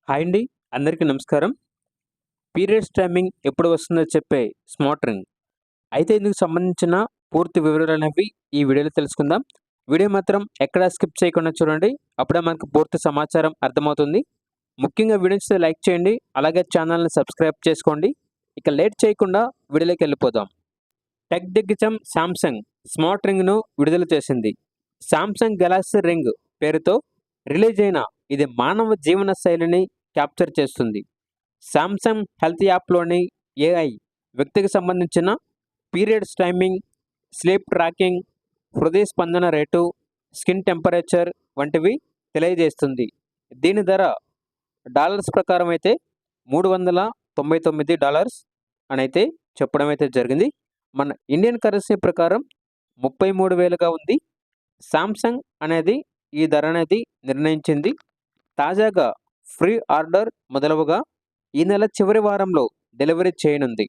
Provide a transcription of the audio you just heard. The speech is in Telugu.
హాయ్ అండి. అందరికీ నమస్కారం. పీరియడ్స్ టైమింగ్ ఎప్పుడు వస్తుందో చెప్పే స్మార్ట్ రింగ్. అయితే ఇందుకు సంబంధించిన పూర్తి వివరాలనేవి ఈ వీడియోలో తెలుసుకుందాం. వీడియో మాత్రం ఎక్కడా స్కిప్ చేయకుండా చూడండి. అప్పుడే మనకు పూర్తి సమాచారం అర్థమవుతుంది. ముఖ్యంగా వీడియో నచ్చితే లైక్ చేయండి. అలాగే ఛానల్‌ని సబ్స్క్రైబ్ చేసుకోండి. ఇక లేట్ చేయకుండా వీడియోలోకెళ్ళిపోదాం. టెక్ దిగ్గజం సామ్‌సంగ్ స్మార్ట్ రింగ్‌ను విడుదల చేసింది. సామ్‌సంగ్ గెలాక్సీ రింగ్ పేరుతో రిలీజ్ అయిన ఇది మానవ జీవన శైలిని క్యాప్చర్ చేస్తుంది. సామ్‌సంగ్ హెల్త్ యాప్‌లోని ఏఐ వ్యక్తికి సంబంధించిన పీరియడ్స్ టైమింగ్, స్లీప్ ట్రాకింగ్, హృదయ స్పందన రేటు, స్కిన్ టెంపరేచర్ వంటివి తెలియజేస్తుంది. దీని ధర డాలర్స్ ప్రకారం అయితే $399 అనైతే చెప్పడం అయితే జరిగింది. మన ఇండియన్ కరెన్సీ ప్రకారం 33,000గా ఉంది. సామ్‌సంగ్ అనేది ఈ ధర అనేది నిర్ణయించింది. తాజాగా ఫ్రీ ఆర్డర్ మొదలవగా ఈ నెల చివరి వారంలో డెలివరీ చేయనుంది.